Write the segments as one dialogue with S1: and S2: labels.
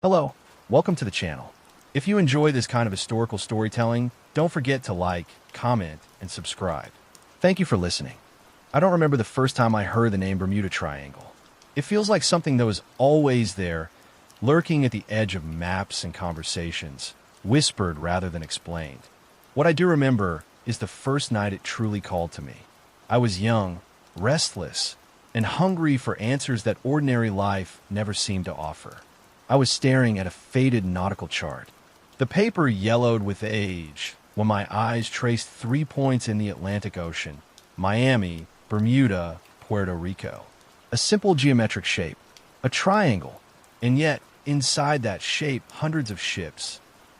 S1: Hello, welcome to the channel. If you enjoy this kind of historical storytelling, don't forget to like, comment, and subscribe. Thank you for listening. I don't remember the first time I heard the name Bermuda Triangle. It feels like something that was always there, lurking at the edge of maps and conversations, whispered rather than explained. What I do remember is the first night it truly called to me. I was young, restless, and hungry for answers that ordinary life never seemed to offer. I was staring at a faded nautical chart. The paper yellowed with age when my eyes traced 3 points in the Atlantic Ocean: Miami, Bermuda, Puerto Rico. A simple geometric shape, a triangle, and yet inside that shape hundreds of ships,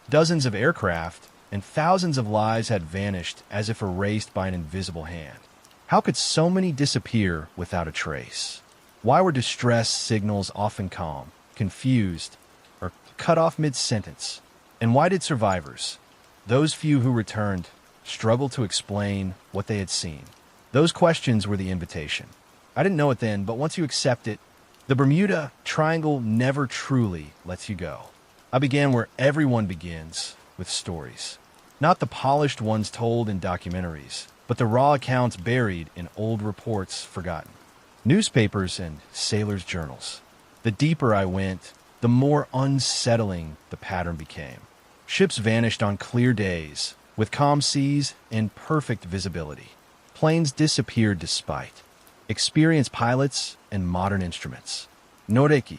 S1: dozens of aircraft, and thousands of lives had vanished as if erased by an invisible hand. How could so many disappear without a trace? Why were distress signals often calm, confused, or cut off mid-sentence? And why did survivors, those few who returned, struggle to explain what they had seen? Those questions were the invitation. I didn't know it then, but once you accept it, the Bermuda Triangle never truly lets you go. I began where everyone begins, with stories. Not the polished ones told in documentaries, but the raw accounts buried in old reports forgotten. Newspapers and sailors' journals. The deeper I went, the more unsettling the pattern became. Ships vanished on clear days, with calm seas and perfect visibility. Planes disappeared despite experienced pilots and modern instruments. No Reiki,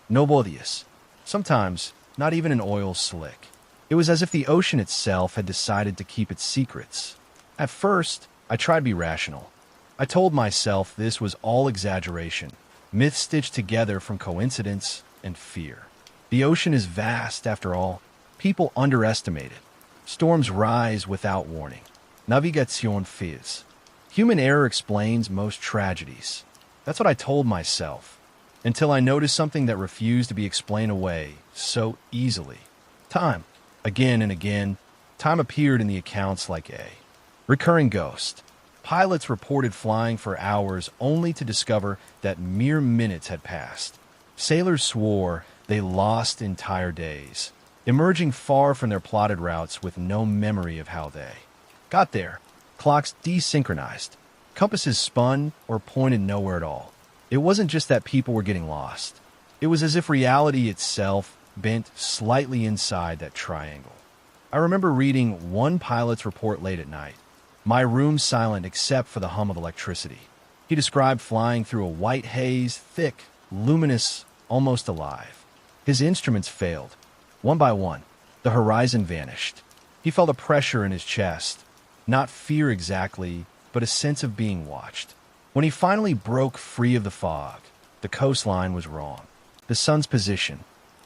S1: no Bodies. Sometimes, not even an oil slick. It was as if the ocean itself had decided to keep its secrets. At first, I tried to be rational. I told myself this was all exaggeration, myths stitched together from coincidence and fear. The ocean is vast, after all. People underestimate it. Storms rise without warning. Navigation fizz. Human error explains most tragedies. That's what I told myself, until I noticed something that refused to be explained away so easily. Time. Again and again, time appeared in the accounts like a recurring ghost. Pilots reported flying for hours only to discover that mere minutes had passed. Sailors swore they lost entire days, emerging far from their plotted routes with no memory of how they got there. Clocks desynchronized. Compasses spun or pointed nowhere at all. It wasn't just that people were getting lost. It was as if reality itself bent slightly inside that triangle. I remember reading one pilot's report late at night. My room silent except for the hum of electricity. He described flying through a white haze, thick, luminous, almost alive. His instruments failed. One by one, the horizon vanished. He felt a pressure in his chest. Not fear exactly, but a sense of being watched. When he finally broke free of the fog, the coastline was wrong. The sun's position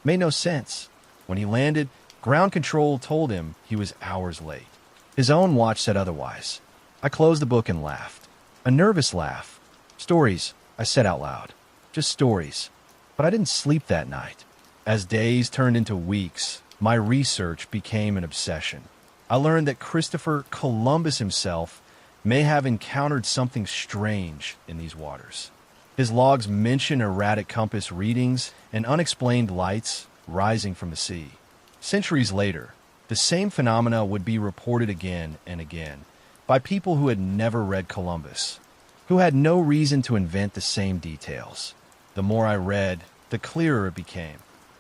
S1: made no sense. When he landed, ground control told him he was hours late. His own watch said otherwise. I closed the book and laughed. A nervous laugh. Stories, I said out loud. Just stories. But I didn't sleep that night. As days turned into weeks, my research became an obsession. I learned that Christopher Columbus himself may have encountered something strange in these waters. His logs mention erratic compass readings and unexplained lights rising from the sea. Centuries later, the same phenomena would be reported again and again by people who had never read Columbus, who had no reason to invent the same details. The more I read, the clearer it became.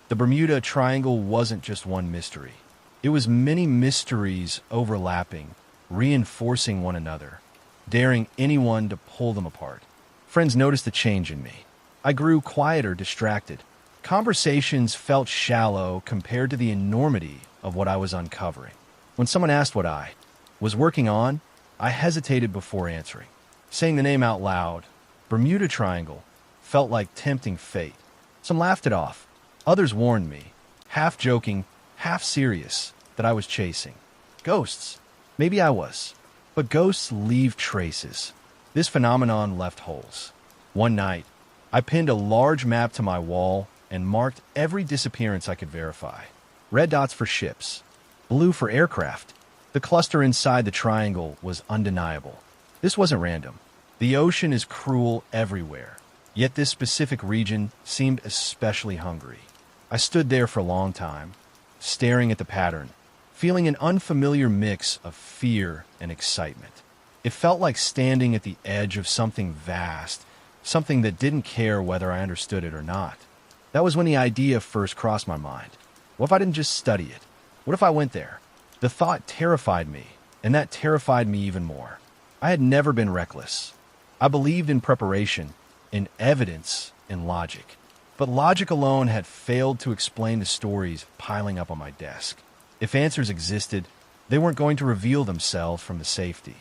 S1: The Bermuda Triangle wasn't just one mystery. It was many mysteries overlapping, reinforcing one another, daring anyone to pull them apart. Friends noticed the change in me. I grew quieter, distracted. Conversations felt shallow compared to the enormity of what I was uncovering. When someone asked what I was working on, I hesitated before answering. Saying the name out loud, Bermuda Triangle, felt like tempting fate. Some laughed it off. Others warned me, half joking, half serious, that I was chasing ghosts. Maybe I was. But ghosts leave traces. This phenomenon left holes. One night, I pinned a large map to my wall and marked every disappearance I could verify. Red dots for ships, blue for aircraft. The cluster inside the triangle was undeniable. This wasn't random. The ocean is cruel everywhere, yet this specific region seemed especially hungry. I stood there for a long time, staring at the pattern, feeling an unfamiliar mix of fear and excitement. It felt like standing at the edge of something vast, something that didn't care whether I understood it or not. That was when the idea first crossed my mind. What if I didn't just study it? What if I went there? The thought terrified me, and that terrified me even more. I had never been reckless. I believed in preparation, in evidence, in logic. But logic alone had failed to explain the stories piling up on my desk. If answers existed, they weren't going to reveal themselves from the safety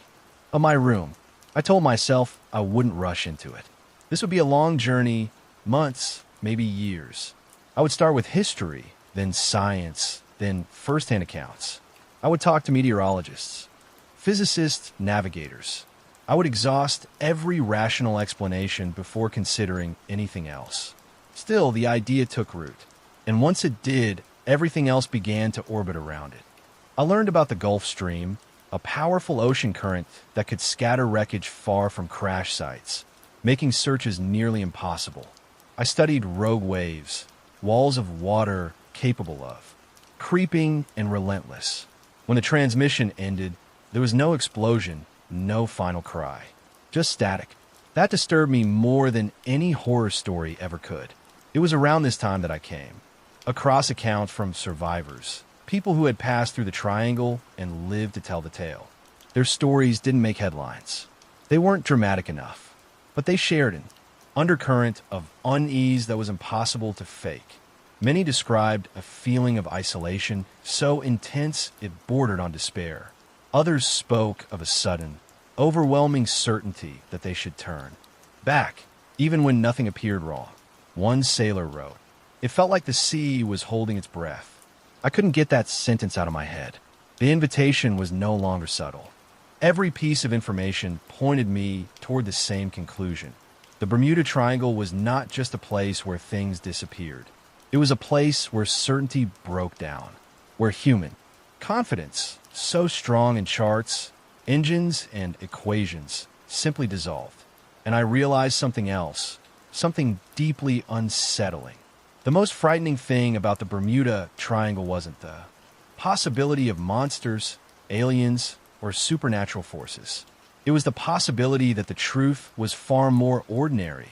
S1: of my room. I told myself I wouldn't rush into it. This would be a long journey, months, maybe years. I would start with history, then science, then first-hand accounts. I would talk to meteorologists, physicists, navigators. I would exhaust every rational explanation before considering anything else. Still, the idea took root, and once it did, everything else began to orbit around it. I learned about the Gulf Stream, a powerful ocean current that could scatter wreckage far from crash sites, making searches nearly impossible. I studied rogue waves, walls of water capable of, creeping and relentless. When the transmission ended, there was no explosion, no final cry, just static. That disturbed me more than any horror story ever could. It was around this time that I came across accounts from survivors, people who had passed through the triangle and lived to tell the tale. Their stories didn't make headlines. They weren't dramatic enough, but they shared an undercurrent of unease that was impossible to fake. Many described a feeling of isolation so intense it bordered on despair. Others spoke of a sudden, overwhelming certainty that they should turn back, even when nothing appeared wrong. One sailor wrote, "It felt like the sea was holding its breath." I couldn't get that sentence out of my head. The invitation was no longer subtle. Every piece of information pointed me toward the same conclusion. The Bermuda Triangle was not just a place where things disappeared. It was a place where certainty broke down, where human confidence, so strong in charts, engines, and equations, simply dissolved. And I realized something else, something deeply unsettling. The most frightening thing about the Bermuda Triangle wasn't the possibility of monsters, aliens, or supernatural forces. It was the possibility that the truth was far more ordinary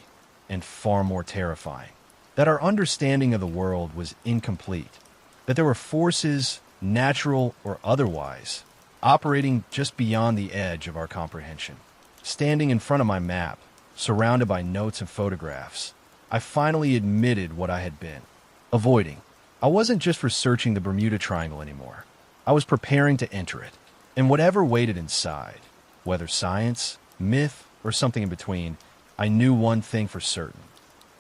S1: and far more terrifying. That our understanding of the world was incomplete. That there were forces, natural or otherwise, operating just beyond the edge of our comprehension. Standing in front of my map, surrounded by notes and photographs, I finally admitted what I had been avoiding. I wasn't just researching the Bermuda Triangle anymore. I was preparing to enter it. And whatever waited inside, whether science, myth, or something in between, I knew one thing for certain.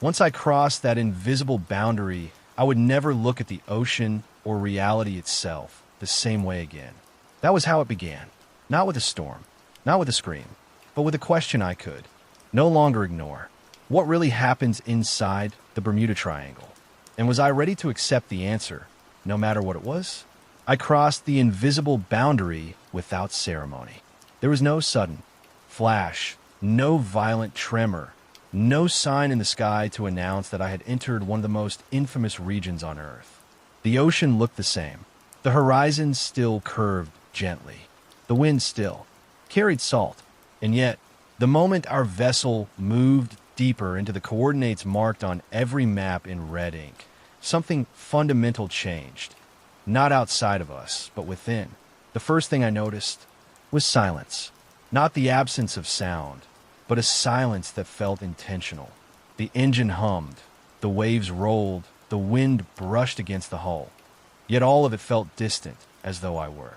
S1: Once I crossed that invisible boundary, I would never look at the ocean or reality itself the same way again. That was how it began. Not with a storm, not with a scream, but with a question I could no longer ignore. What really happens inside the Bermuda Triangle? And was I ready to accept the answer, no matter what it was? I crossed the invisible boundary without ceremony. There was no sudden flash, no violent tremor, no sign in the sky to announce that I had entered one of the most infamous regions on Earth. The ocean looked the same. The horizon still curved gently. The wind still carried salt. And yet, the moment our vessel moved deeper into the coordinates marked on every map in red ink, something fundamental changed. Not outside of us, but within. The first thing I noticed was silence. Not the absence of sound, but a silence that felt intentional. The engine hummed, the waves rolled, the wind brushed against the hull. Yet all of it felt distant, as though I were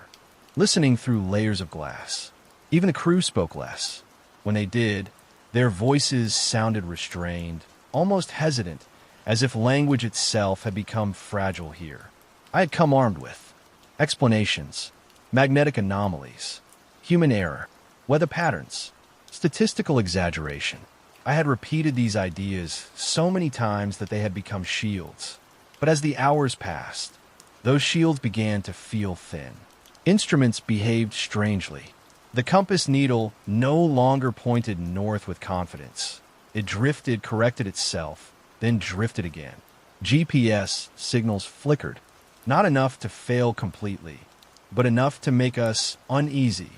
S1: listening through layers of glass. Even the crew spoke less. When they did, their voices sounded restrained, almost hesitant, as if language itself had become fragile here. I had come armed with explanations, magnetic anomalies, human error, weather patterns, statistical exaggeration. I had repeated these ideas so many times that they had become shields. But as the hours passed, those shields began to feel thin. Instruments behaved strangely. The compass needle no longer pointed north with confidence. It drifted, corrected itself, then drifted again. GPS signals flickered, not enough to fail completely, but enough to make us uneasy.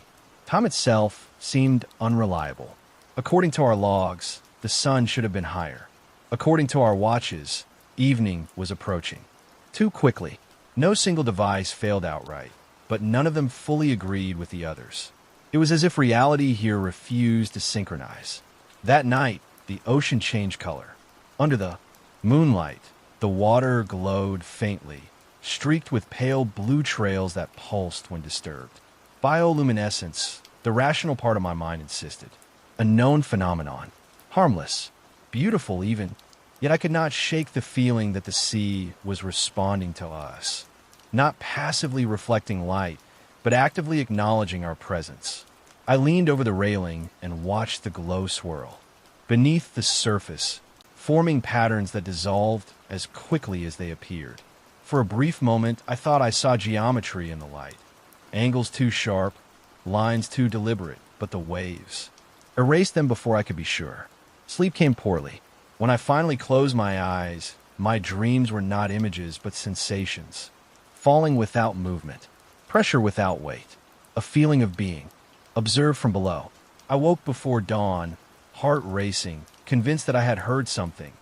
S1: Time itself seemed unreliable. According to our logs, the sun should have been higher. According to our watches, evening was approaching. Too quickly. No single device failed outright, but none of them fully agreed with the others. It was as if reality here refused to synchronize. That night, the ocean changed color. Under the moonlight, the water glowed faintly, streaked with pale blue trails that pulsed when disturbed. Bioluminescence, the rational part of my mind insisted. A known phenomenon. Harmless. Beautiful even. Yet I could not shake the feeling that the sea was responding to us. Not passively reflecting light, but actively acknowledging our presence. I leaned over the railing and watched the glow swirl. Beneath the surface, forming patterns that dissolved as quickly as they appeared. For a brief moment, I thought I saw geometry in the light. Angles too sharp, lines too deliberate, but the waves erased them before I could be sure. Sleep came poorly. When I finally closed my eyes, my dreams were not images but sensations. Falling without movement, pressure without weight, a feeling of being, observed from below. I woke before dawn, heart racing, convinced that I had heard something.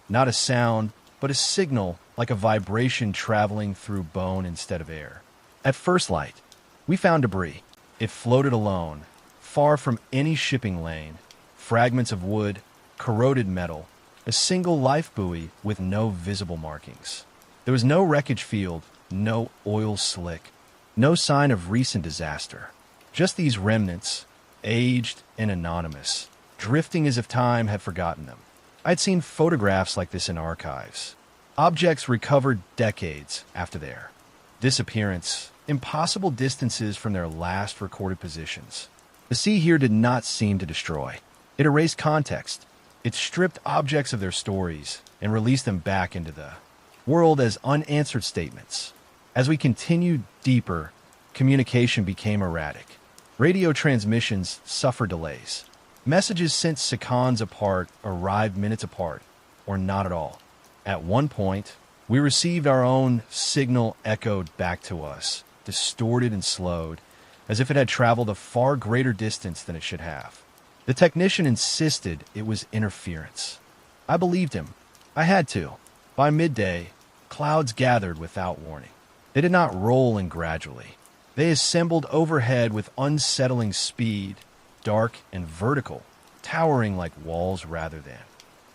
S1: Not a sound, but a signal like a vibration traveling through bone instead of air. At first light, we found debris. It floated alone, far from any shipping lane. Fragments of wood, corroded metal, a single life buoy with no visible markings. There was no wreckage field, no oil slick, no sign of recent disaster. Just these remnants, aged and anonymous, drifting as if time had forgotten them. I'd seen photographs like this in archives. Objects recovered decades after their disappearance, impossible distances from their last recorded positions. The sea here did not seem to destroy. It erased context. It stripped objects of their stories and released them back into the world as unanswered statements. As we continued deeper, communication became erratic. Radio transmissions suffered delays. Messages sent seconds apart arrived minutes apart, or not at all. At one point, we received our own signal echoed back to us, distorted and slowed, as if it had traveled a far greater distance than it should have. The technician insisted it was interference. I believed him. I had to. By midday, clouds gathered without warning. They did not roll in gradually. They assembled overhead with unsettling speed, dark and vertical, towering like walls rather than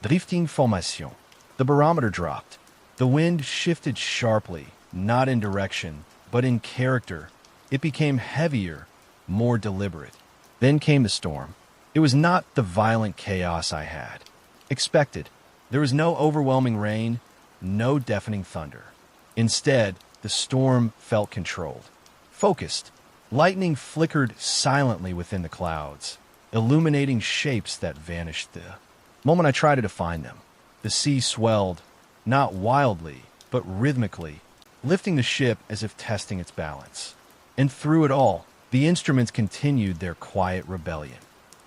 S1: drifting formation. The barometer dropped. The wind shifted sharply, not in direction, but in character. It became heavier, more deliberate. Then came the storm. It was not the violent chaos I had expected. There was no overwhelming rain, no deafening thunder. Instead, the storm felt controlled, focused. Lightning flickered silently within the clouds, illuminating shapes that vanished the moment I tried to define them. The sea swelled, not wildly, but rhythmically, lifting the ship as if testing its balance. And through it all, the instruments continued their quiet rebellion.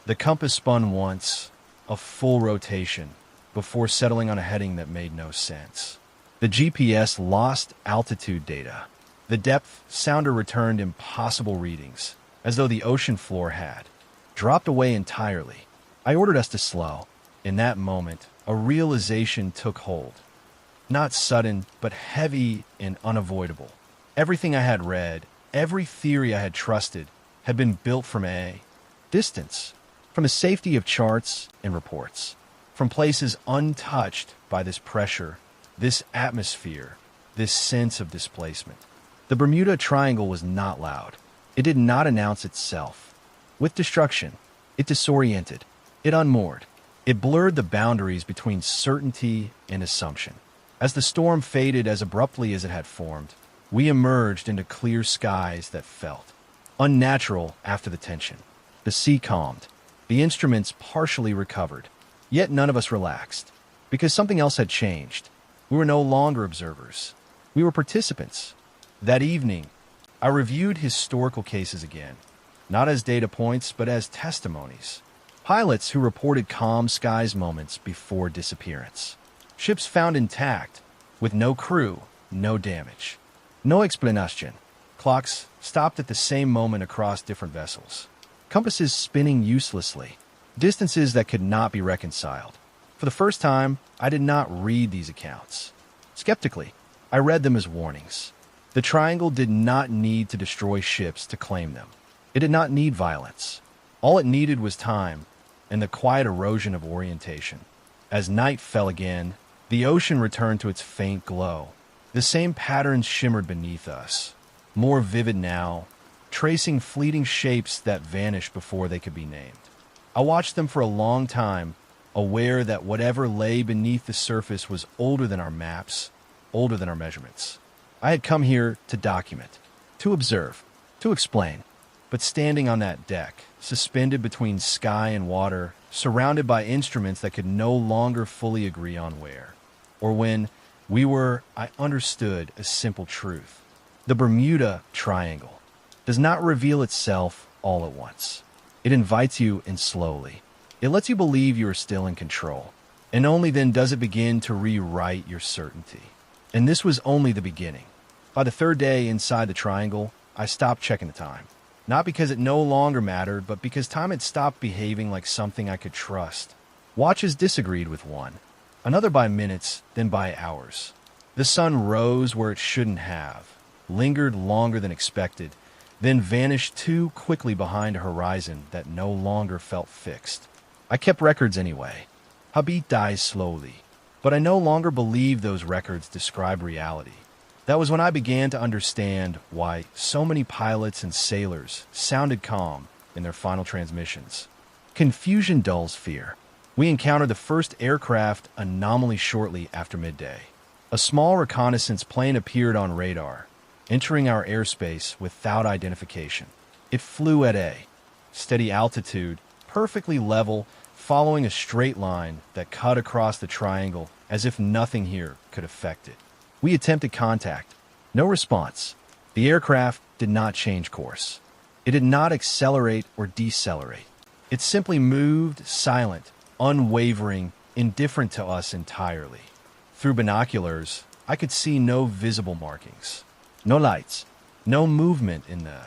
S1: The compass spun once, a full rotation, before settling on a heading that made no sense. The GPS lost altitude data. The depth sounder returned impossible readings, as though the ocean floor had dropped away entirely. I ordered us to slow. In that moment, a realization took hold. Not sudden, but heavy and unavoidable. Everything I had read, every theory I had trusted, had been built from a distance, from the safety of charts and reports, from places untouched by this pressure, this atmosphere, this sense of displacement. The Bermuda Triangle was not loud. It did not announce itself. With destruction, it disoriented, it unmoored, it blurred the boundaries between certainty and assumption. As the storm faded as abruptly as it had formed, we emerged into clear skies that felt unnatural after the tension. The sea calmed. The instruments partially recovered. Yet none of us relaxed, because something else had changed. We were no longer observers. We were participants. That evening, I reviewed historical cases again, not as data points, but as testimonies. Pilots who reported calm skies moments before disappearance. Ships found intact, with no crew, no damage. No explanation. Clocks stopped at the same moment across different vessels. Compasses spinning uselessly. Distances that could not be reconciled. For the first time, I did not read these accounts. Skeptically, I read them as warnings. The triangle did not need to destroy ships to claim them. It did not need violence. All it needed was time and the quiet erosion of orientation. As night fell again, the ocean returned to its faint glow. The same patterns shimmered beneath us, more vivid now, tracing fleeting shapes that vanished before they could be named. I watched them for a long time, aware that whatever lay beneath the surface was older than our maps, older than our measurements. I had come here to document, to observe, to explain. But standing on that deck, suspended between sky and water, surrounded by instruments that could no longer fully agree on where or when we were, I understood a simple truth. The Bermuda Triangle does not reveal itself all at once. It invites you in slowly. It lets you believe you are still in control. And only then does it begin to rewrite your certainty. And this was only the beginning. By the third day inside the triangle, I stopped checking the time. Not because it no longer mattered, but because time had stopped behaving like something I could trust. Watches disagreed with one, another by minutes, then by hours. The sun rose where it shouldn't have, lingered longer than expected, then vanished too quickly behind a horizon that no longer felt fixed. I kept records anyway. Habit dies slowly, but I no longer believed those records described reality. That was when I began to understand why so many pilots and sailors sounded calm in their final transmissions. Confusion dulls fear. We encountered the first aircraft anomaly shortly after midday. A small reconnaissance plane appeared on radar, entering our airspace without identification. It flew at a steady altitude, perfectly level, following a straight line that cut across the triangle as if nothing here could affect it. We attempted contact. No response. The aircraft did not change course. It did not accelerate or decelerate. It simply moved, silent, unwavering, indifferent to us entirely. Through binoculars, I could see no visible markings. No lights. No movement in the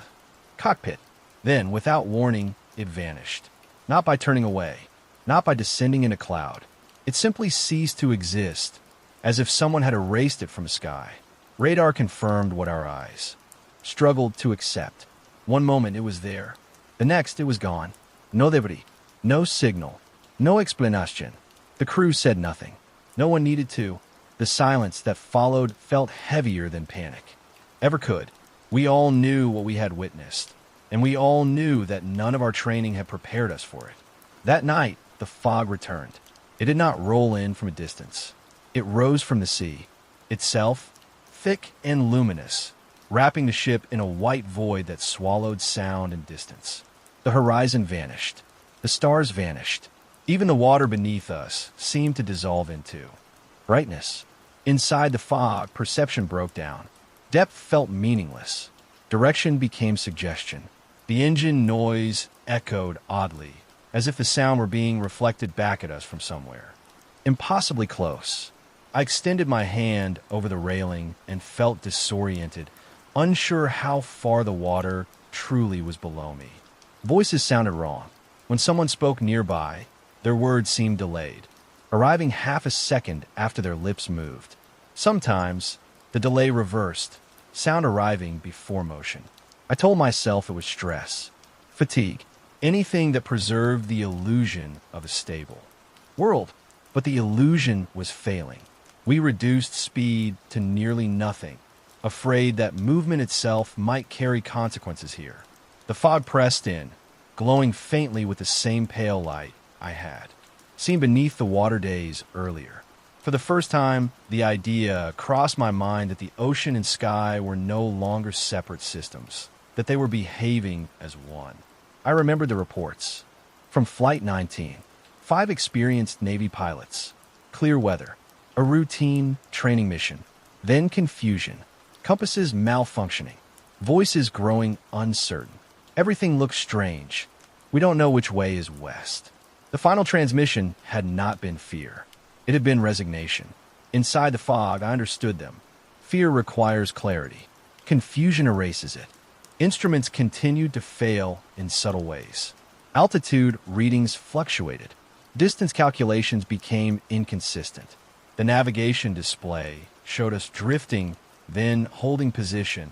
S1: cockpit. Then, without warning, it vanished. Not by turning away. Not by descending in a cloud. It simply ceased to exist, as if someone had erased it from the sky. Radar confirmed what our eyes struggled to accept. One moment it was there. The next it was gone. No debris. No signal. No explanation. The crew said nothing. No one needed to. The silence that followed felt heavier than panic ever could. We all knew what we had witnessed, and we all knew that none of our training had prepared us for it. That night, the fog returned. It did not roll in from a distance. It rose from the sea, itself thick and luminous, wrapping the ship in a white void that swallowed sound and distance. The horizon vanished. The stars vanished. Even the water beneath us seemed to dissolve into brightness. Inside the fog, perception broke down. Depth felt meaningless. Direction became suggestion. The engine noise echoed oddly, as if the sound were being reflected back at us from somewhere. Impossibly close. I extended my hand over the railing and felt disoriented, unsure how far the water truly was below me. Voices sounded wrong. When someone spoke nearby, their words seemed delayed, arriving half a second after their lips moved. Sometimes, the delay reversed, sound arriving before motion. I told myself it was stress, fatigue, anything that preserved the illusion of a stable world. But the illusion was failing. We reduced speed to nearly nothing, afraid that movement itself might carry consequences here. The fog pressed in, glowing faintly with the same pale light I had seen beneath the water days earlier. For the first time, the idea crossed my mind that the ocean and sky were no longer separate systems, that they were behaving as one. I remembered the reports. From Flight 19, 5 experienced Navy pilots, clear weather, a routine training mission, then confusion, compasses malfunctioning, voices growing uncertain. Everything looks strange. We don't know which way is west. The final transmission had not been fear. It had been resignation. Inside the fog, I understood them. Fear requires clarity. Confusion erases it. Instruments continued to fail in subtle ways. Altitude readings fluctuated. Distance calculations became inconsistent. The navigation display showed us drifting, then holding position,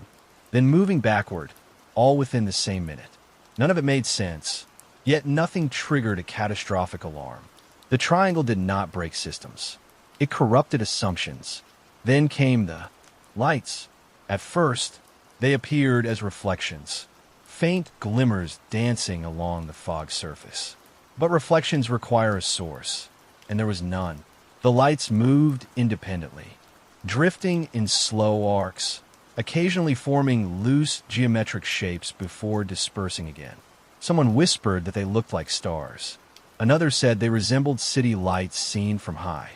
S1: then moving backward, all within the same minute. None of it made sense, yet nothing triggered a catastrophic alarm. The triangle did not break systems. It corrupted assumptions. Then came the lights. At first, they appeared as reflections, faint glimmers dancing along the fog surface. But reflections require a source, and there was none. The lights moved independently, drifting in slow arcs, occasionally forming loose geometric shapes before dispersing again. Someone whispered that they looked like stars. Another said they resembled city lights seen from high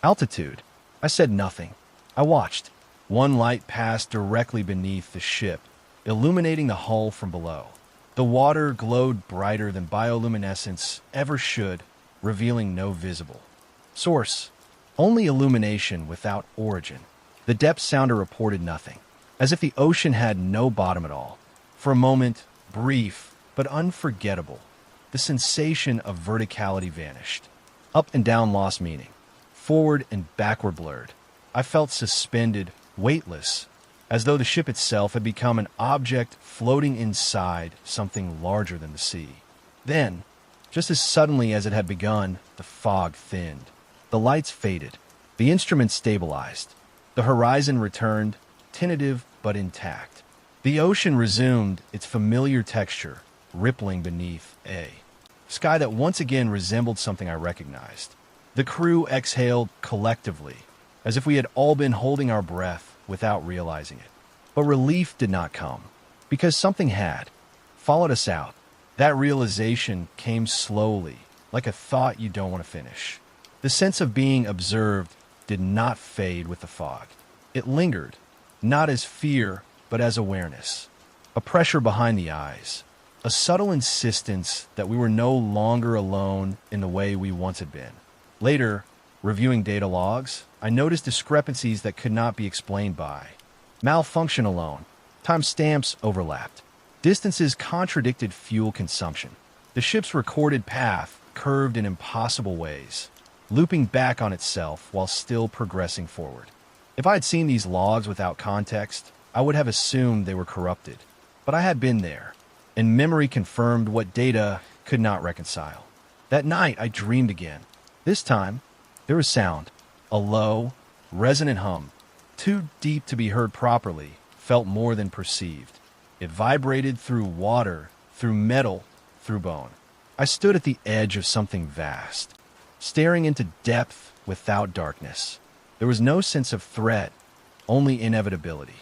S1: altitude. I said nothing. I watched. One light passed directly beneath the ship, illuminating the hull from below. The water glowed brighter than bioluminescence ever should, revealing no visible source. Only illumination without origin. The depth sounder reported nothing, as if the ocean had no bottom at all. For a moment, brief but unforgettable, the sensation of verticality vanished. Up and down lost meaning. Forward and backward blurred. I felt suspended, weightless, as though the ship itself had become an object floating inside something larger than the sea. Then, just as suddenly as it had begun, the fog thinned. The lights faded. The instruments stabilized. The horizon returned, tentative but intact. The ocean resumed its familiar texture, rippling beneath a sky that once again resembled something I recognized. The crew exhaled collectively, as if we had all been holding our breath without realizing it. But relief did not come, because something had followed us out. That realization came slowly, like a thought you don't want to finish. The sense of being observed did not fade with the fog. It lingered, not as fear, but as awareness. A pressure behind the eyes. A subtle insistence that we were no longer alone in the way we once had been. Later, reviewing data logs, I noticed discrepancies that could not be explained by malfunction alone. Timestamps overlapped. Distances contradicted fuel consumption. The ship's recorded path curved in impossible ways, looping back on itself while still progressing forward. If I had seen these logs without context, I would have assumed they were corrupted. But I had been there, and memory confirmed what data could not reconcile. That night, I dreamed again. This time, there was sound. A low, resonant hum, too deep to be heard properly, felt more than perceived. It vibrated through water, through metal, through bone. I stood at the edge of something vast, staring into depth without darkness. There was no sense of threat, only inevitability.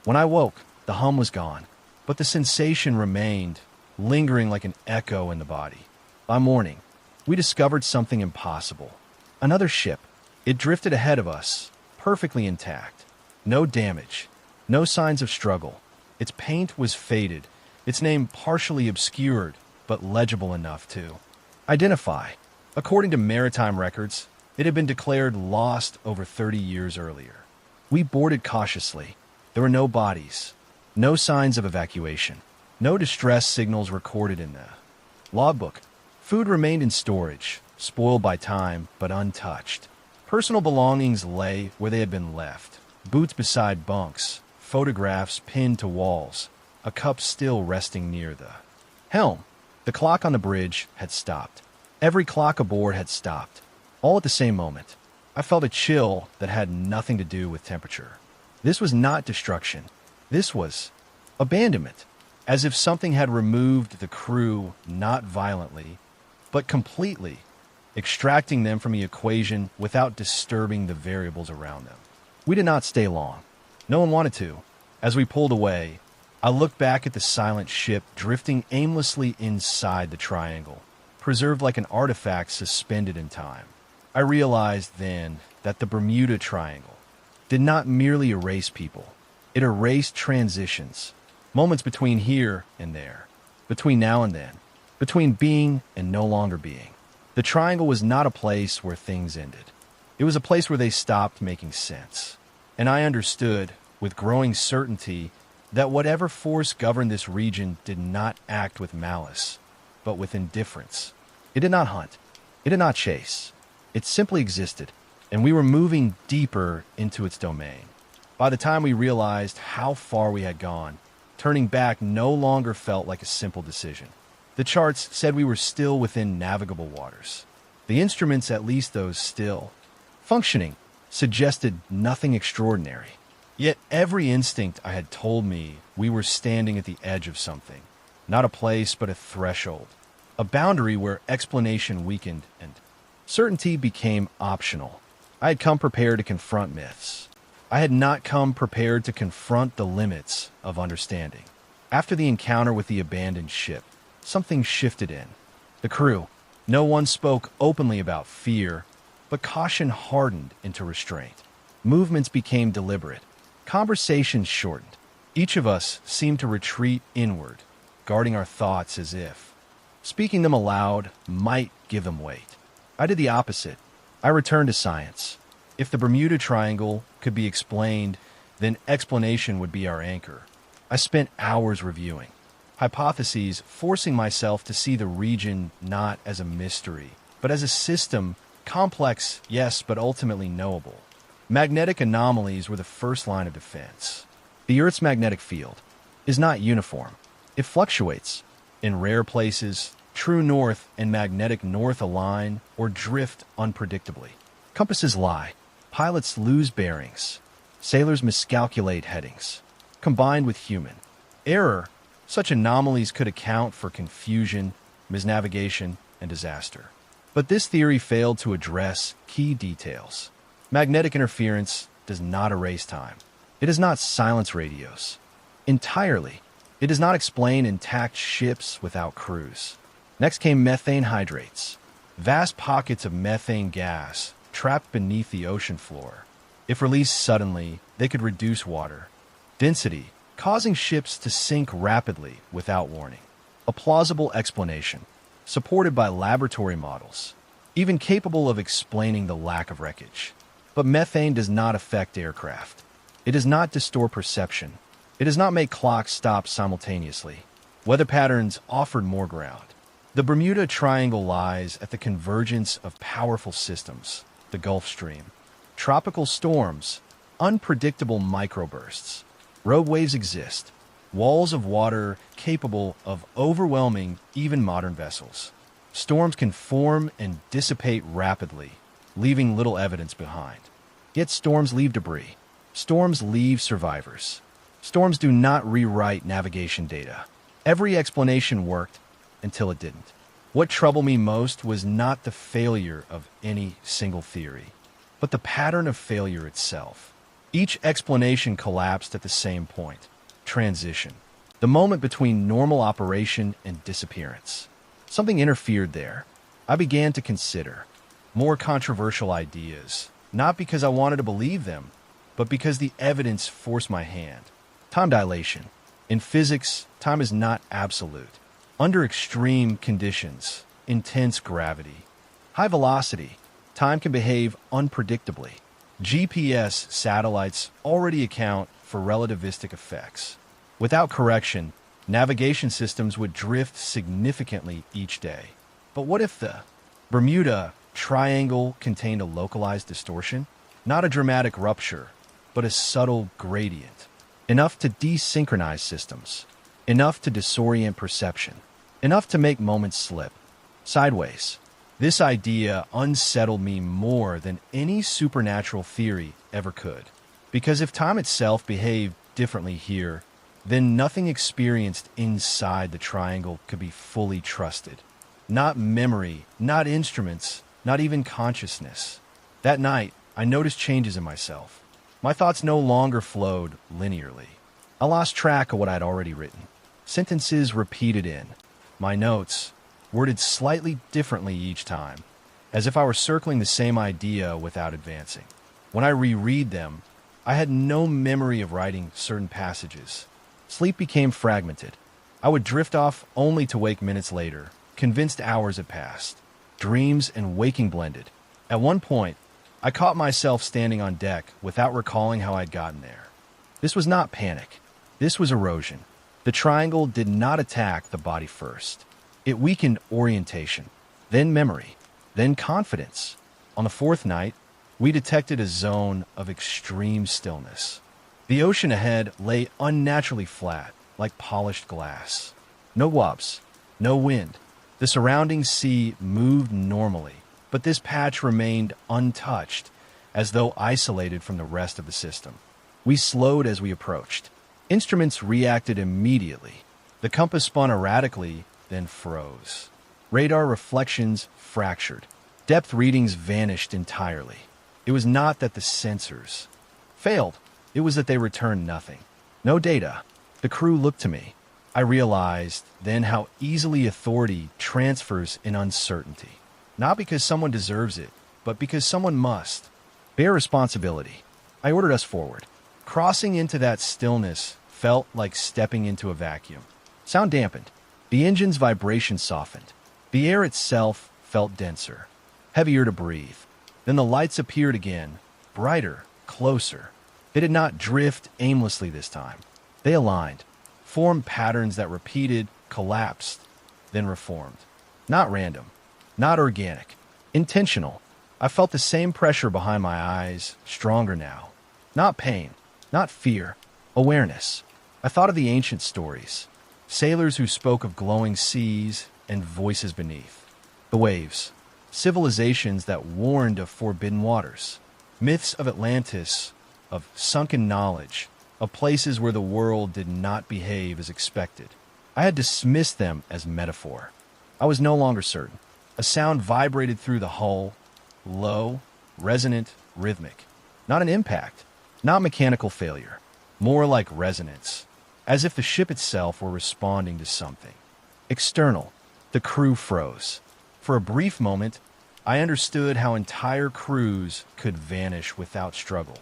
S1: When I woke, the hum was gone, but the sensation remained, lingering like an echo in the body. By morning, we discovered something impossible. Another ship. It drifted ahead of us, perfectly intact. No damage, no signs of struggle. Its paint was faded, its name partially obscured, but legible enough to identify. According to maritime records, it had been declared lost over 30 years earlier. We boarded cautiously. There were no bodies, no signs of evacuation, no distress signals recorded in the logbook. Food remained in storage, spoiled by time, but untouched. Personal belongings lay where they had been left. Boots beside bunks, photographs pinned to walls, a cup still resting near the helm. The clock on the bridge had stopped. Every clock aboard had stopped, all at the same moment. I felt a chill that had nothing to do with temperature. This was not destruction. This was abandonment, as if something had removed the crew not violently, but completely, extracting them from the equation without disturbing the variables around them. We did not stay long. No one wanted to. As we pulled away, I looked back at the silent ship drifting aimlessly inside the triangle, preserved like an artifact suspended in time. I realized then that the Bermuda Triangle did not merely erase people. It erased transitions, moments between here and there, between now and then, between being and no longer being. The triangle was not a place where things ended. It was a place where they stopped making sense. And I understood, with growing certainty, that whatever force governed this region did not act with malice, but with indifference. It did not hunt. It did not chase. It simply existed, and we were moving deeper into its domain. By the time we realized how far we had gone, turning back no longer felt like a simple decision. The charts said we were still within navigable waters. The instruments, at least those still functioning, suggested nothing extraordinary. Yet every instinct I had told me we were standing at the edge of something. Not a place, but a threshold. A boundary where explanation weakened and certainty became optional. I had come prepared to confront myths. I had not come prepared to confront the limits of understanding. After the encounter with the abandoned ship, something shifted in. The crew. No one spoke openly about fear, but caution hardened into restraint. Movements became deliberate. Conversations shortened. Each of us seemed to retreat inward, guarding our thoughts as if speaking them aloud might give them weight. I did the opposite. I returned to science. If the Bermuda Triangle could be explained, then explanation would be our anchor. I spent hours reviewing hypotheses, forcing myself to see the region not as a mystery, but as a system, complex, yes, but ultimately knowable. Magnetic anomalies were the first line of defense. The Earth's magnetic field is not uniform. It fluctuates. In rare places, true north and magnetic north align or drift unpredictably. Compasses lie. Pilots lose bearings. Sailors miscalculate headings. Combined with human error, such anomalies could account for confusion, misnavigation, and disaster. But this theory failed to address key details. Magnetic interference does not erase time. It does not silence radios entirely. It does not explain intact ships without crews. Next came methane hydrates, vast pockets of methane gas trapped beneath the ocean floor. If released suddenly, they could reduce water density, causing ships to sink rapidly without warning. A plausible explanation, supported by laboratory models, even capable of explaining the lack of wreckage. But methane does not affect aircraft. It does not distort perception. It does not make clocks stop simultaneously. Weather patterns offered more ground. The Bermuda Triangle lies at the convergence of powerful systems, the Gulf Stream, tropical storms, unpredictable microbursts. Rogue waves exist, walls of water capable of overwhelming even modern vessels. Storms can form and dissipate rapidly, leaving little evidence behind. Yet storms leave debris. Storms leave survivors. Storms do not rewrite navigation data. Every explanation worked until it didn't. What troubled me most was not the failure of any single theory, but the pattern of failure itself. Each explanation collapsed at the same point: transition. The moment between normal operation and disappearance. Something interfered there. I began to consider more controversial ideas, not because I wanted to believe them, but because the evidence forced my hand. Time dilation. In physics, time is not absolute. Under extreme conditions, intense gravity, high velocity, time can behave unpredictably. GPS satellites already account for relativistic effects. Without correction, navigation systems would drift significantly each day. But what if the Bermuda Triangle contained a localized distortion? Not a dramatic rupture, but a subtle gradient. Enough to desynchronize systems. Enough to disorient perception. Enough to make moments slip sideways. This idea unsettled me more than any supernatural theory ever could. Because if time itself behaved differently here, then nothing experienced inside the triangle could be fully trusted. Not memory, not instruments, not even consciousness. That night, I noticed changes in myself. My thoughts no longer flowed linearly. I lost track of what I'd already written. Sentences repeated in. My notes, worded slightly differently each time, as if I were circling the same idea without advancing. When I reread them, I had no memory of writing certain passages. Sleep became fragmented. I would drift off only to wake minutes later, convinced hours had passed. Dreams and waking blended. At one point, I caught myself standing on deck without recalling how I'd gotten there. This was not panic. This was erosion. The triangle did not attack the body first. It weakened orientation, then memory, then confidence. On the fourth night, we detected a zone of extreme stillness. The ocean ahead lay unnaturally flat, like polished glass. No wobs, no wind. The surrounding sea moved normally, but this patch remained untouched, as though isolated from the rest of the system. We slowed as we approached. Instruments reacted immediately. The compass spun erratically, then froze. Radar reflections fractured. Depth readings vanished entirely. It was not that the sensors failed. It was that they returned nothing. No data. The crew looked to me. I realized then how easily authority transfers in uncertainty. Not because someone deserves it, but because someone must. Bear responsibility. I ordered us forward. Crossing into that stillness felt like stepping into a vacuum. Sound dampened. The engine's vibration softened. The air itself felt denser, heavier to breathe. Then the lights appeared again, brighter, closer. They did not drift aimlessly this time. They aligned, formed patterns that repeated, collapsed, then reformed. Not random, not organic, intentional. I felt the same pressure behind my eyes, stronger now. Not pain, not fear, awareness. I thought of the ancient stories, sailors who spoke of glowing seas and voices beneath. The waves, civilizations that warned of forbidden waters, myths of Atlantis, of sunken knowledge, of places where the world did not behave as expected. I had dismissed them as metaphor. I was no longer certain. A sound vibrated through the hull, low, resonant, rhythmic. Not an impact, not mechanical failure, more like resonance, as if the ship itself were responding to something. External. The crew froze. For a brief moment, I understood how entire crews could vanish without struggle.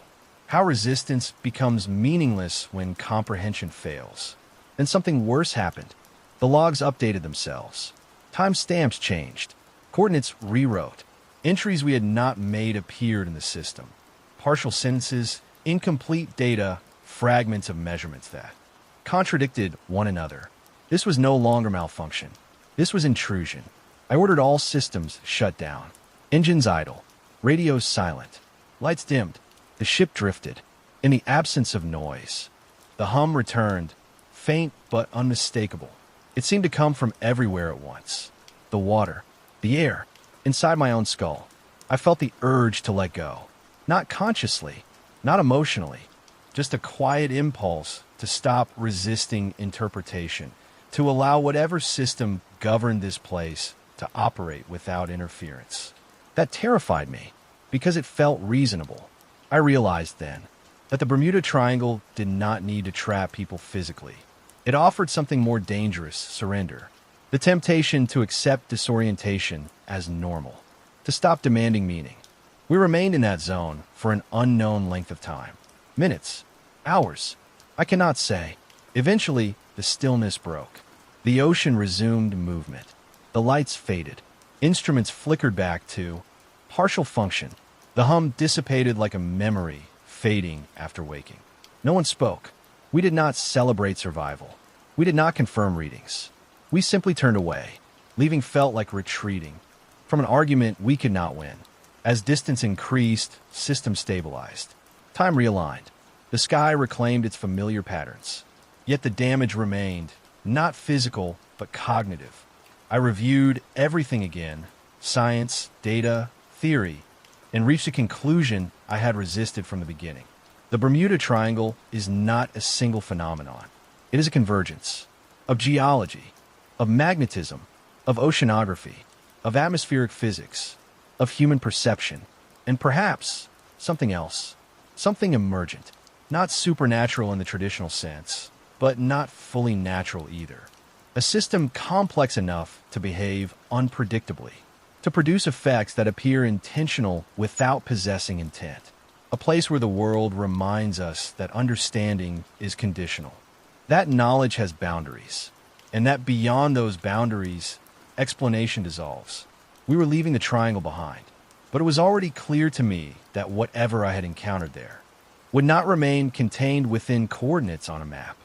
S1: How resistance becomes meaningless when comprehension fails. Then something worse happened. The logs updated themselves. Timestamps changed. Coordinates rewrote. Entries we had not made appeared in the system. Partial sentences, incomplete data, fragments of measurements that contradicted one another. This was no longer malfunction. This was intrusion. I ordered all systems shut down. Engines idle. Radios silent. Lights dimmed. The ship drifted. In the absence of noise, the hum returned, faint but unmistakable. It seemed to come from everywhere at once. The water, the air, inside my own skull. I felt the urge to let go. Not consciously, not emotionally, just a quiet impulse to stop resisting interpretation, to allow whatever system governed this place to operate without interference. That terrified me, because it felt reasonable. I realized then that the Bermuda Triangle did not need to trap people physically. It offered something more dangerous, surrender. The temptation to accept disorientation as normal, to stop demanding meaning. We remained in that zone for an unknown length of time. Minutes, hours, I cannot say. Eventually, the stillness broke. The ocean resumed movement. The lights faded. Instruments flickered back to partial function. The hum dissipated like a memory, fading after waking. No one spoke. We did not celebrate survival. We did not confirm readings. We simply turned away. Leaving felt like retreating from an argument we could not win. As distance increased, systems stabilized. Time realigned. The sky reclaimed its familiar patterns. Yet the damage remained, not physical, but cognitive. I reviewed everything again, science, data, theory, and reached a conclusion I had resisted from the beginning. The Bermuda Triangle is not a single phenomenon. It is a convergence of geology, of magnetism, of oceanography, of atmospheric physics, of human perception, and perhaps something else, something emergent, not supernatural in the traditional sense, but not fully natural either. A system complex enough to behave unpredictably, to produce effects that appear intentional without possessing intent. A place where the world reminds us that understanding is conditional. That knowledge has boundaries, and that beyond those boundaries, explanation dissolves. We were leaving the triangle behind. But it was already clear to me that whatever I had encountered there would not remain contained within coordinates on a map,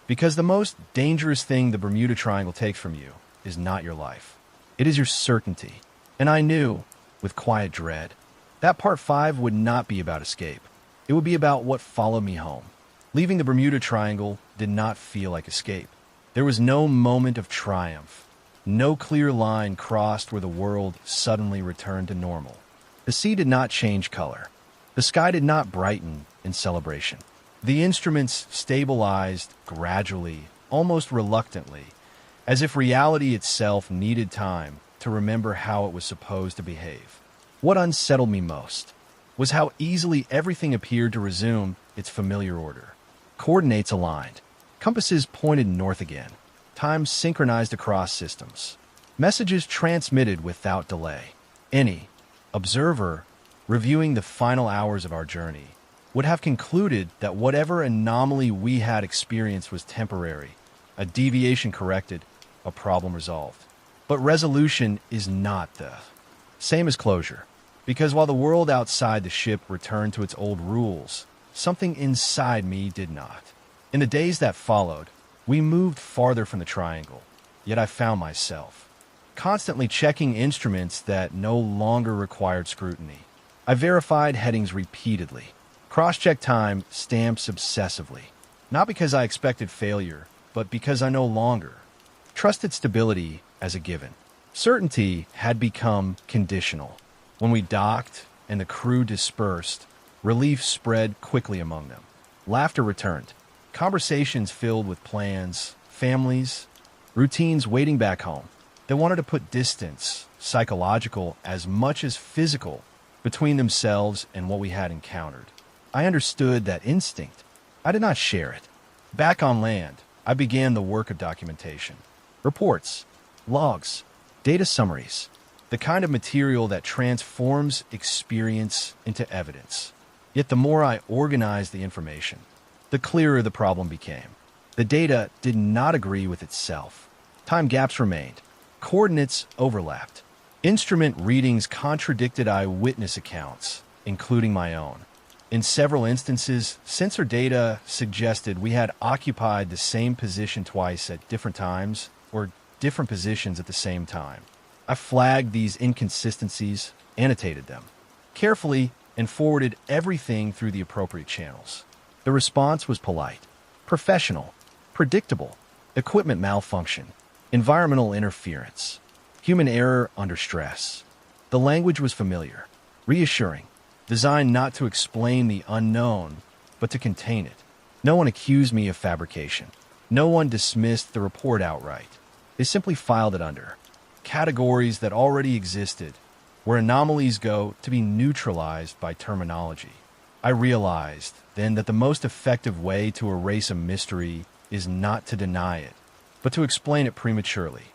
S1: because the most dangerous thing the Bermuda Triangle takes from you is not your life. It is your certainty. And I knew, with quiet dread, that Part 5 would not be about escape. It would be about what followed me home. Leaving the Bermuda Triangle did not feel like escape. There was no moment of triumph. No clear line crossed where the world suddenly returned to normal. The sea did not change color. The sky did not brighten in celebration. The instruments stabilized gradually, almost reluctantly, as if reality itself needed time to remember how it was supposed to behave. What unsettled me most was how easily everything appeared to resume its familiar order. Coordinates aligned. Compasses pointed north again. Time synchronized across systems. Messages transmitted without delay. Any observer reviewing the final hours of our journey would have concluded that whatever anomaly we had experienced was temporary, a deviation corrected, a problem resolved. But resolution is not the same as closure, because while the world outside the ship returned to its old rules, something inside me did not. In the days that followed, we moved farther from the triangle, yet I found myself constantly checking instruments that no longer required scrutiny. I verified headings repeatedly, cross-checked time stamps obsessively, not because I expected failure, but because I no longer trusted stability as a given. Certainty had become conditional. When we docked and the crew dispersed, relief spread quickly among them. Laughter returned. Conversations filled with plans, families, routines waiting back home. They wanted to put distance, psychological as much as physical, between themselves and what we had encountered. I understood that instinct. I did not share it. Back on land, I began the work of documentation. Reports, logs, data summaries, the kind of material that transforms experience into evidence. Yet the more I organized the information, the clearer the problem became. The data did not agree with itself. Time gaps remained. Coordinates overlapped. Instrument readings contradicted eyewitness accounts, including my own. In several instances, sensor data suggested we had occupied the same position twice at different times, or different positions at the same time. I flagged these inconsistencies, annotated them carefully, and forwarded everything through the appropriate channels. The response was polite, professional, predictable: equipment malfunction, environmental interference, human error under stress. The language was familiar, reassuring, designed not to explain the unknown, but to contain it. No one accused me of fabrication. No one dismissed the report outright. They simply filed it under categories that already existed, where anomalies go to be neutralized by terminology. I realized then that the most effective way to erase a mystery is not to deny it, but to explain it prematurely.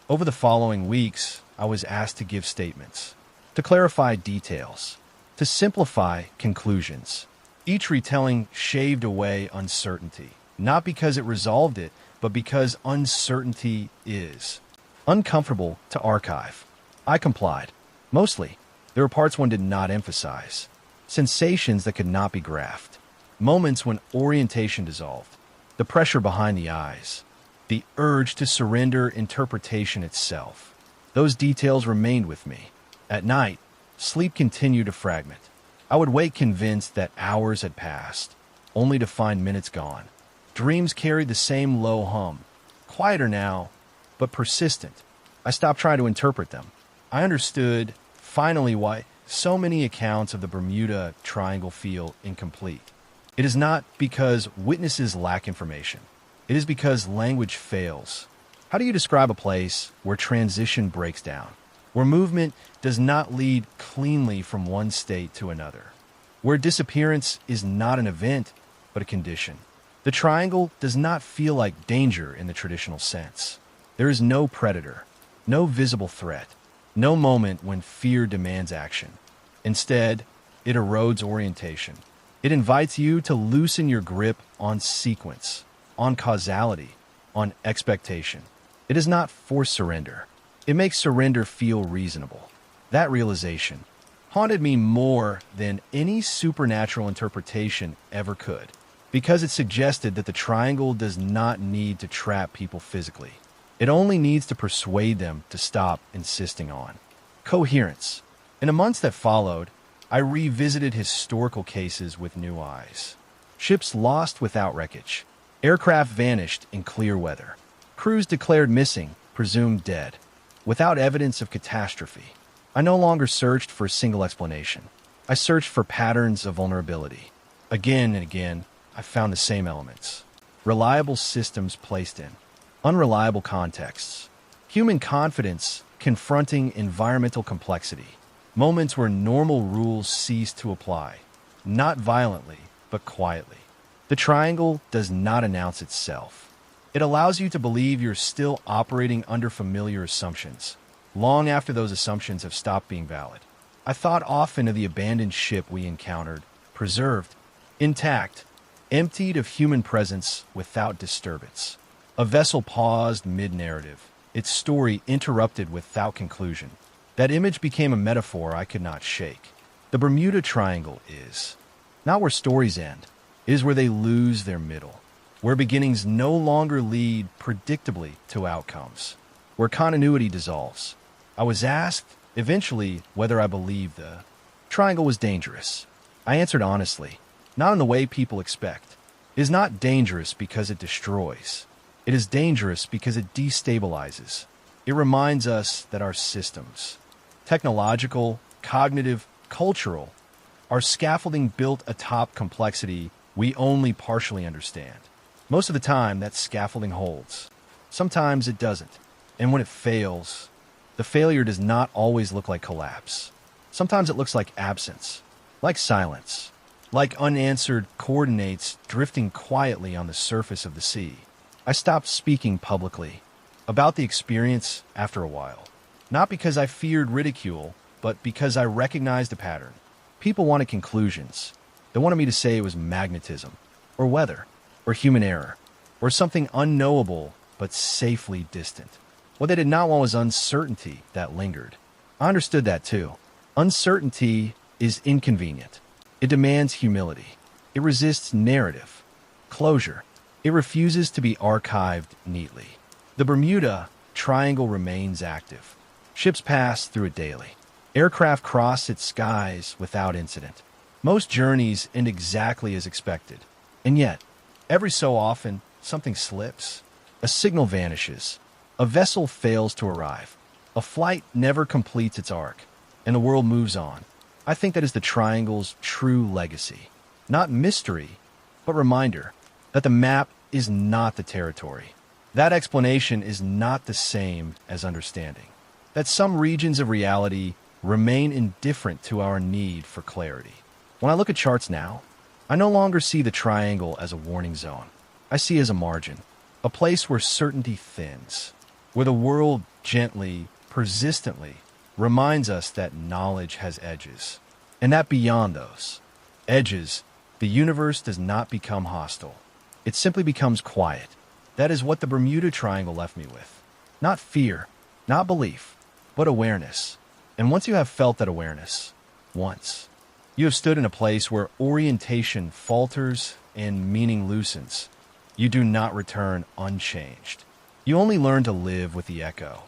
S1: Over the following weeks, I was asked to give statements, to clarify details, to simplify conclusions. Each retelling shaved away uncertainty, not because it resolved it, but because uncertainty is uncomfortable to archive. I complied. Mostly, there were parts one did not emphasize. Sensations that could not be graphed. Moments when orientation dissolved. The pressure behind the eyes. The urge to surrender interpretation itself. Those details remained with me. At night, sleep continued to fragment. I would wake convinced that hours had passed, only to find minutes gone. Dreams carried the same low hum. Quieter now, but persistent. I stopped trying to interpret them. I understood, finally, why so many accounts of the Bermuda Triangle feel incomplete. It is not because witnesses lack information. It is because language fails. How do you describe a place where transition breaks down? Where movement does not lead cleanly from one state to another? Where disappearance is not an event, but a condition? The triangle does not feel like danger in the traditional sense. There is no predator, no visible threat, no moment when fear demands action. Instead, it erodes orientation. It invites you to loosen your grip on sequence, on causality, on expectation. It does not force surrender. It makes surrender feel reasonable. That realization, haunted me more than any supernatural interpretation ever could, because it suggested that the triangle does not need to trap people physically. It only needs to persuade them to stop insisting on coherence. In the months that followed, I revisited historical cases with new eyes. Ships lost without wreckage. Aircraft vanished in clear weather. Crews declared missing, presumed dead, without evidence of catastrophe. I no longer searched for a single explanation. I searched for patterns of vulnerability. Again and again, I found the same elements. Reliable systems placed in unreliable contexts. Human confidence confronting environmental complexity. Moments where normal rules cease to apply. Not violently, but quietly. The triangle does not announce itself. It allows you to believe you're still operating under familiar assumptions, long after those assumptions have stopped being valid. I thought often of the abandoned ship we encountered, preserved, intact, emptied of human presence without disturbance. A vessel paused mid-narrative, its story interrupted without conclusion. That image became a metaphor I could not shake. The Bermuda Triangle is not where stories end, it is where they lose their middle, where beginnings no longer lead predictably to outcomes, where continuity dissolves. I was asked, eventually, whether I believed the triangle was dangerous. I answered honestly, not in the way people expect. It is not dangerous because it destroys. It is dangerous because it destabilizes. It reminds us that our systems, technological, cognitive, cultural, are scaffolding built atop complexity we only partially understand. Most of the time, that scaffolding holds. Sometimes it doesn't. And when it fails, the failure does not always look like collapse. Sometimes it looks like absence, like silence, like unanswered coordinates drifting quietly on the surface of the sea. I stopped speaking publicly about the experience after a while, not because I feared ridicule, but because I recognized a pattern. People wanted conclusions. They wanted me to say it was magnetism, or weather, or human error, or something unknowable but safely distant. What they did not want was uncertainty that lingered. I understood that too. Uncertainty is inconvenient. It demands humility. It resists narrative, closure. It refuses to be archived neatly. The Bermuda Triangle remains active. Ships pass through it daily. Aircraft cross its skies without incident. Most journeys end exactly as expected. And yet, every so often, something slips. A signal vanishes. A vessel fails to arrive. A flight never completes its arc. And the world moves on. I think that is the Triangle's true legacy. Not mystery, but reminder that the map is not the territory. That explanation is not the same as understanding. That some regions of reality remain indifferent to our need for clarity. When I look at charts now, I no longer see the triangle as a warning zone. I see it as a margin, a place where certainty thins, where the world gently, persistently reminds us that knowledge has edges, and that beyond those edges, the universe does not become hostile. It simply becomes quiet. That is what the Bermuda Triangle left me with. Not fear, not belief, but awareness. And once you have felt that awareness, once, you have stood in a place where orientation falters and meaning loosens. You do not return unchanged. You only learn to live with the echo.